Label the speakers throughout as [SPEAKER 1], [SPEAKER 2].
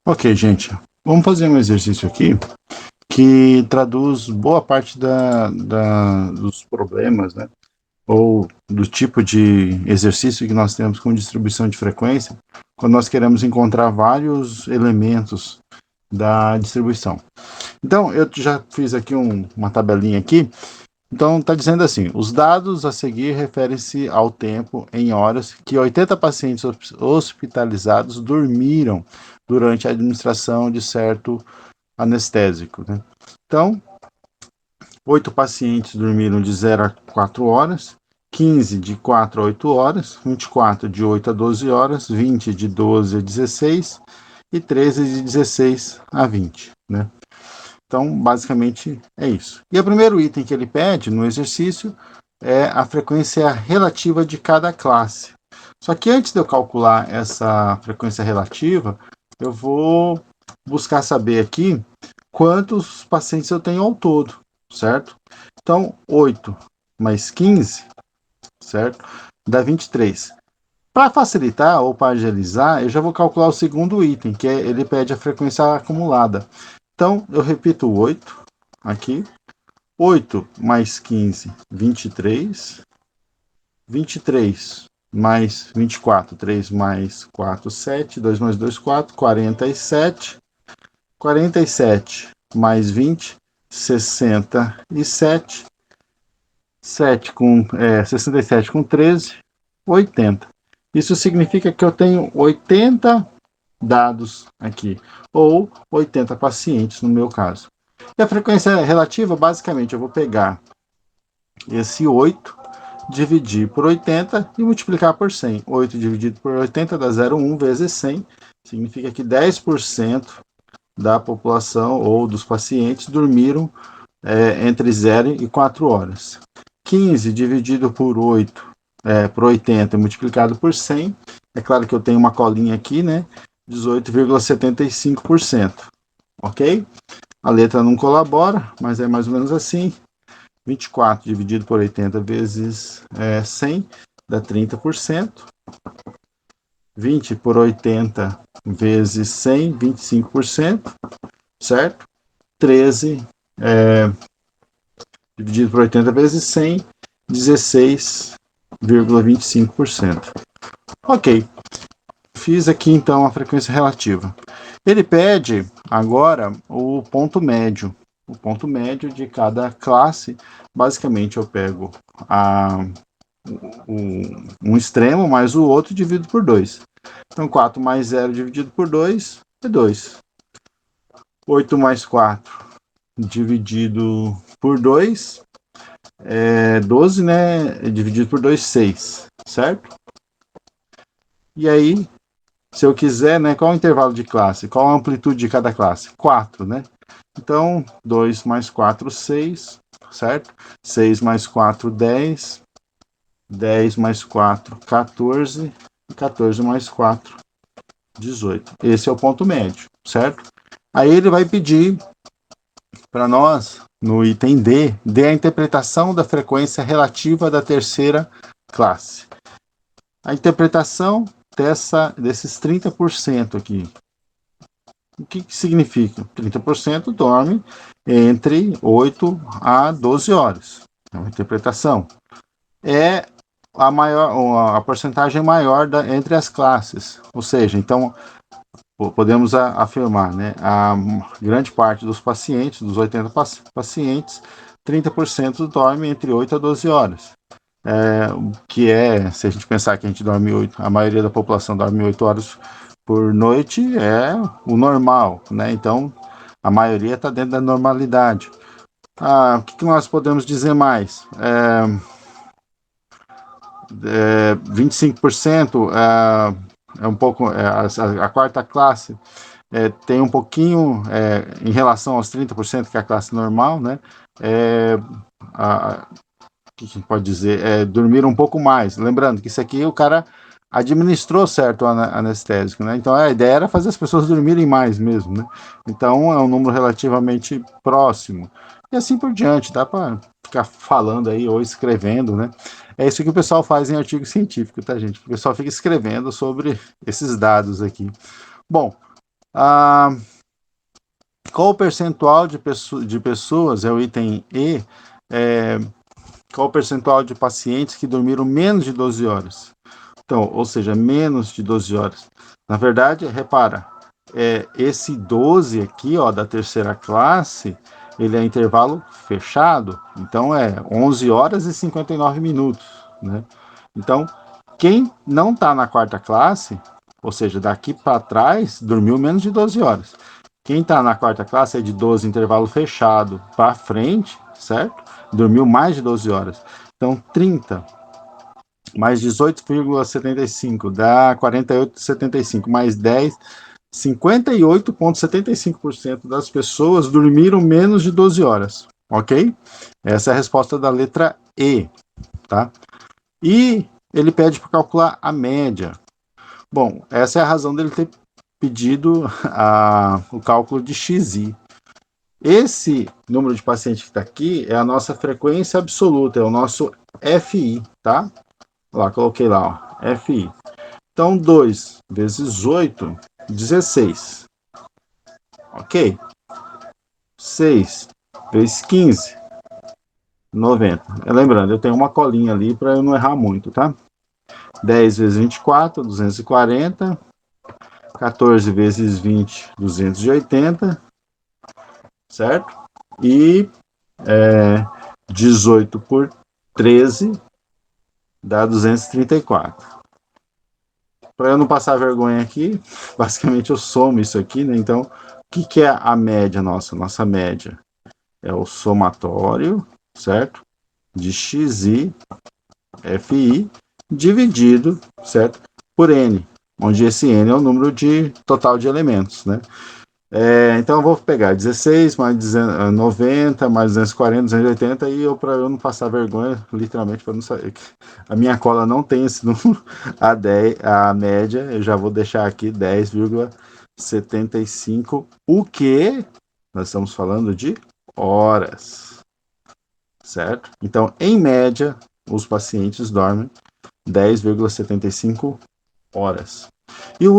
[SPEAKER 1] Ok, gente, vamos fazer um exercício aqui que traduz boa parte dos problemas, né? Ou do tipo de exercício que nós temos com distribuição de frequência, quando nós queremos encontrar vários elementos da distribuição. Então, eu já fiz aqui uma tabelinha aqui. Então, está dizendo assim, os dados a seguir referem-se ao tempo em horas que 80 pacientes hospitalizados dormiram durante a administração de certo anestésico, né? Então, 8 pacientes dormiram de 0 a 4 horas, 15 de 4 a 8 horas, 24 de 8 a 12 horas, 20 de 12 a 16 e 13 de 16 a 20, né? Então, basicamente, é isso. E o primeiro item que ele pede no exercício é a frequência relativa de cada classe. Só que antes de eu calcular essa frequência relativa, eu vou buscar saber aqui quantos pacientes eu tenho ao todo, certo? Então, 8 mais 15, certo? Dá 23. Para facilitar ou para agilizar, eu já vou calcular o segundo item, que é, ele pede a frequência acumulada. Então, eu repito 8 aqui. 8 mais 15, 23. 23 mais 24, 3 mais 4, 7. 2 mais 2, 4. 47. 47 mais 20, 67. 67 com 13, 80. Isso significa que eu tenho 80 dados aqui, ou 80 pacientes no meu caso. E a frequência relativa, basicamente, eu vou pegar esse 8, dividir por 80 e multiplicar por 100. 8 dividido por 80 dá 0,1 vezes 100, significa que 10% da população ou dos pacientes dormiram entre 0 e 4 horas. 15 dividido por 8, por 80 multiplicado por 100, é claro que eu tenho uma colinha aqui, né? 18,75%, ok? A letra não colabora, mas é mais ou menos assim. 24 dividido por 80 vezes 100 dá 30%. 20 por 80 vezes 100, 25%, certo? 13 dividido por 80 vezes 100, 16,25%. Ok, fiz aqui então a frequência relativa. Ele pede agora o ponto médio. O ponto médio de cada classe. Basicamente eu pego um extremo mais o outro e divido por 2. Então 4 mais 0 dividido por 2 é 2. 8 mais 4 dividido por 2 é 12, né? Dividido por 2, 6, certo? E aí, se eu quiser, né? Qual é o intervalo de classe? Qual a amplitude de cada classe? 4, né? Então, 2 mais 4, 6, certo? 6 mais 4, 10. 10 mais 4, 14. 14 mais 4, 18. Esse é o ponto médio, certo? Aí ele vai pedir para nós, no item D, dê a interpretação da frequência relativa da terceira classe. A interpretação desses 30% aqui. O que significa? 30% dorme entre 8 a 12 horas. É uma interpretação. É a porcentagem maior entre as classes. Ou seja, então, podemos afirmar, né, a grande parte dos pacientes, dos 80 pacientes, 30% dorme entre 8 a 12 horas. Que se a gente pensar que a gente dorme 8, a maioria da população dorme 8 horas por noite, é o normal, né? Então, a maioria está dentro da normalidade. O que nós podemos dizer mais? 25% é um pouco, a quarta classe tem um pouquinho, em relação aos 30% que é a classe normal, né? O que a gente pode dizer? Dormir um pouco mais. Lembrando que isso aqui o cara administrou certo anestésico, né? Então a ideia era fazer as pessoas dormirem mais mesmo, né? Então é um número relativamente próximo. E assim por diante, dá para ficar falando aí ou escrevendo, né? É isso que o pessoal faz em artigo científico, tá, gente? O pessoal fica escrevendo sobre esses dados aqui. Bom, Ah, qual o percentual de pessoas, é o item E, é, qual o percentual de pacientes que dormiram menos de 12 horas? Então, ou seja, menos de 12 horas. Na verdade, repara, esse 12 aqui, ó, da terceira classe, ele é intervalo fechado, então é 11 horas e 59 minutos, né? Então, quem não está na quarta classe, ou seja, daqui para trás, dormiu menos de 12 horas. Quem está na quarta classe é de 12 intervalo fechado para frente, certo? Dormiu mais de 12 horas. Então, 30 mais 18,75 dá 48,75 mais 10, 58,75% das pessoas dormiram menos de 12 horas, ok? Essa é a resposta da letra E, tá? E ele pede para calcular a média. Bom, essa é a razão dele ter pedido o cálculo de XI. Esse número de pacientes que está aqui é a nossa frequência absoluta, é o nosso FI, tá? Lá, coloquei lá, ó, FI. Então, 2 vezes 8, 16. Ok? 6 vezes 15, 90. Lembrando, eu tenho uma colinha ali para eu não errar muito, tá? 10 vezes 24, 240. 14 vezes 20, 280, certo? E 18 por 13 dá 234. Para eu não passar vergonha aqui, basicamente eu somo isso aqui, né? Então, o que é a média nossa? Nossa média é o somatório, certo? De xi, fi, dividido, certo? Por n, onde esse n é o número de total de elementos, né? Então eu vou pegar 16 mais 90 mais 240, 280 e para eu não passar vergonha, literalmente, para não saber. A minha cola não tem esse número, a média, eu já vou deixar aqui 10,75, o que nós estamos falando de horas, certo? Então, em média, os pacientes dormem 10,75 horas. E o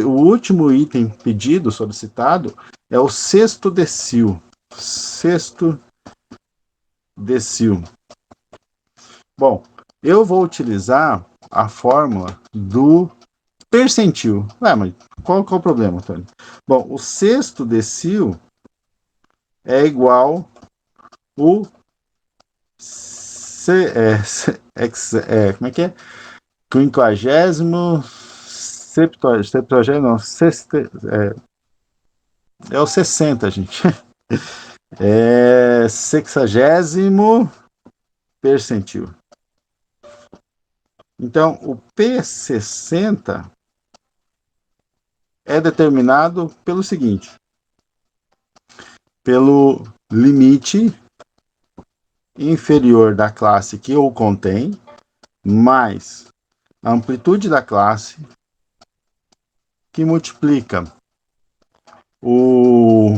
[SPEAKER 1] último item pedido, solicitado, é o sexto decil. Sexto decil. Bom, eu vou utilizar a fórmula do percentil. Mas qual é o problema, Tony? Bom, o sexto decil é igual o como é que é? Quinquagésimo, septuagésimo, não, é o 60, gente. É 60º percentil. Então, o P60 é determinado pelo seguinte: pelo limite inferior da classe que o contém, mais a amplitude da classe, que multiplica o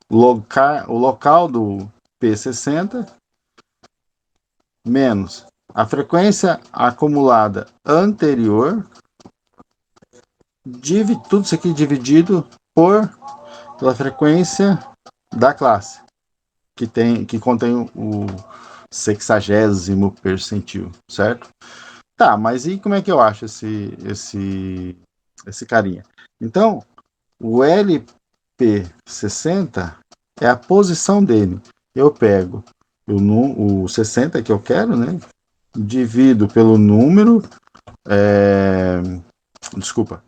[SPEAKER 1] local do P60, menos a frequência acumulada anterior, tudo isso aqui dividido pela frequência da classe, que contém o 60º percentil, certo? Tá, mas e como é que eu acho esse carinha? Então, o LP60 é a posição dele. Eu pego o 60 que eu quero, né? Divido pelo número,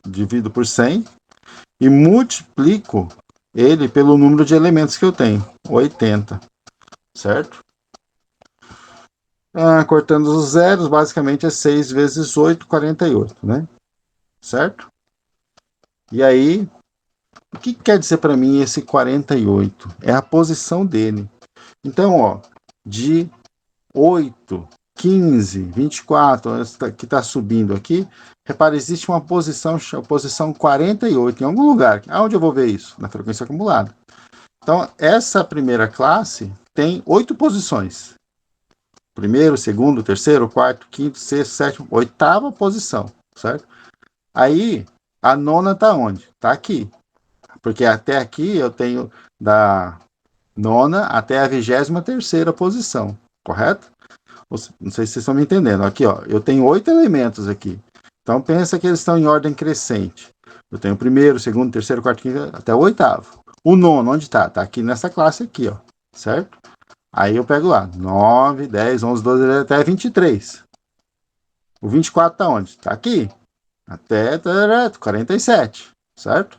[SPEAKER 1] divido por 100 e multiplico ele pelo número de elementos que eu tenho, 80, certo? Cortando os zeros, basicamente é 6 vezes 8, 48, né? Certo? E aí, o que quer dizer para mim esse 48? É a posição dele. Então, ó, de 8, 15, 24, que está subindo aqui, repara, existe uma posição 48 em algum lugar. Aonde eu vou ver isso? Na frequência acumulada. Então, essa primeira classe tem 8 posições. Primeiro, segundo, terceiro, quarto, quinto, sexto, sétimo, oitava posição, certo? Aí, a nona está onde? Está aqui. Porque até aqui eu tenho da nona até a 23ª posição, correto? Não sei se vocês estão me entendendo. Aqui, ó, eu tenho 8 elementos aqui. Então pensa que eles estão em ordem crescente. Eu tenho o primeiro, segundo, terceiro, quarto, quinto, até o oitavo. O nono, onde está? Está aqui nessa classe aqui, ó, certo? Aí eu pego lá, 9, 10, 11, 12, até 23. O 24 está onde? Está aqui, até 47, certo?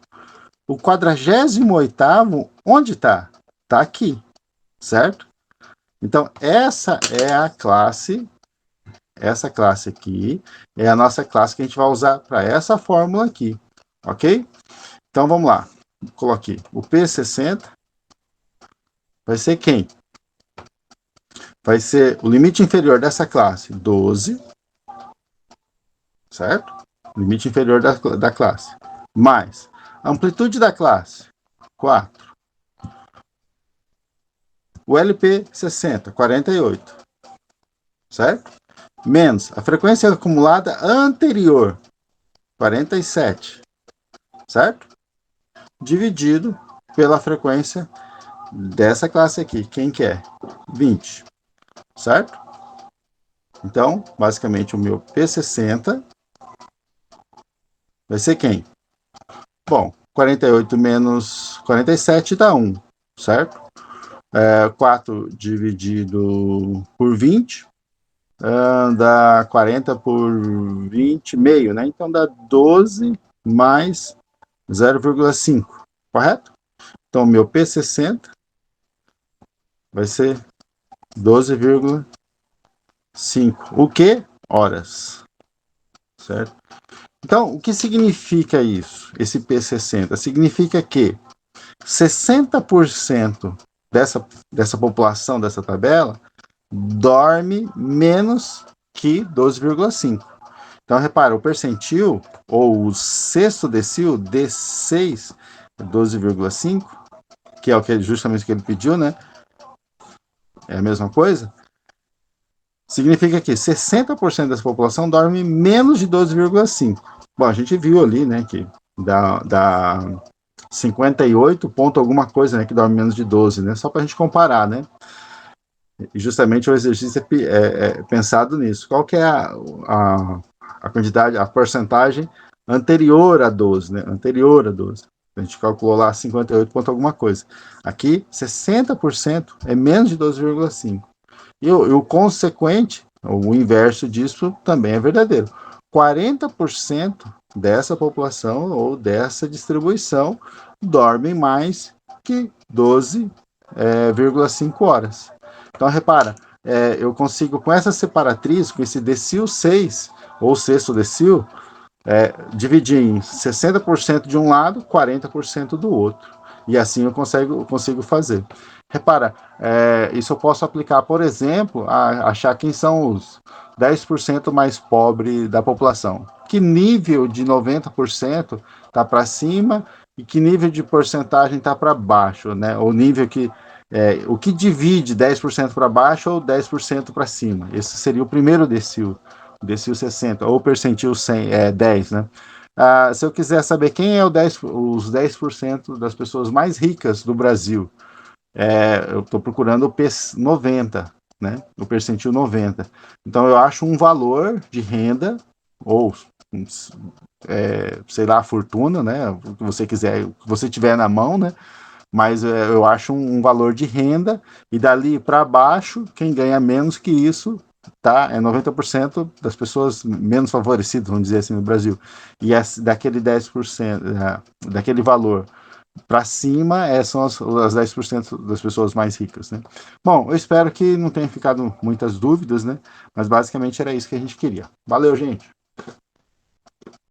[SPEAKER 1] O 48º, onde está? Está aqui, certo? Então, essa classe aqui é a nossa classe que a gente vai usar para essa fórmula aqui, ok? Então, vamos lá. Coloquei o P60, vai ser quem? Vai ser o limite inferior dessa classe, 12, certo? Limite inferior da classe. Mais a amplitude da classe, 4. O LP60, 48, certo? Menos a frequência acumulada anterior, 47, certo? Dividido pela frequência dessa classe aqui, quem que é? 20, certo? Então, basicamente, o meu P60 vai ser quem? Bom, 48 menos 47 dá 1, certo? 4 dividido por 20 dá 40 por 20, meio, né? Então dá 12 mais 0,5, correto? Então, meu P60 vai ser 12,5. O que? Horas, certo? Então, o que significa isso, esse P60? Significa que 60% dessa população, dessa tabela, dorme menos que 12,5. Então, repara, o percentil, ou o sexto decil, D6, 12,5, que é o que justamente que ele pediu, né? É a mesma coisa. Significa que 60% dessa população dorme menos de 12,5. Bom, a gente viu ali, né, que dá 58 ponto alguma coisa, né, que dorme menos de 12, né? Só para a gente comparar, né? E justamente o exercício é pensado nisso. Qual que é a quantidade, a porcentagem anterior a 12, né? Anterior a 12. A gente calculou lá 58 ponto alguma coisa. Aqui, 60% é menos de 12,5. E o consequente, o inverso disso também é verdadeiro. 40% dessa população ou dessa distribuição dormem mais que 12,5 horas. Então, repara, eu consigo, com essa separatriz, com esse decil 6, ou sexto decil, dividir em 60% de um lado, 40% do outro. E assim eu consigo fazer. Repara, isso eu posso aplicar, por exemplo, a achar quem são os 10% mais pobres da população. Que nível de 90% está para cima e que nível de porcentagem está para baixo, né? O nível que o que divide 10% para baixo ou 10% para cima. Esse seria o primeiro decil 60, ou percentil 100, 10, né? Se eu quiser saber quem é os 10% das pessoas mais ricas do Brasil, eu estou procurando o P90, né? O percentil 90. Então eu acho um valor de renda, ou sei lá, fortuna, né? O que você quiser, o que você tiver na mão, né? Mas eu acho um valor de renda, e dali para baixo, quem ganha menos que isso, tá? É 90% das pessoas menos favorecidas, vamos dizer assim, no Brasil. E daquele 10%, daquele valor para cima, são as 10% das pessoas mais ricas, né? Bom, eu espero que não tenha ficado muitas dúvidas, né? Mas basicamente era isso que a gente queria. Valeu, gente!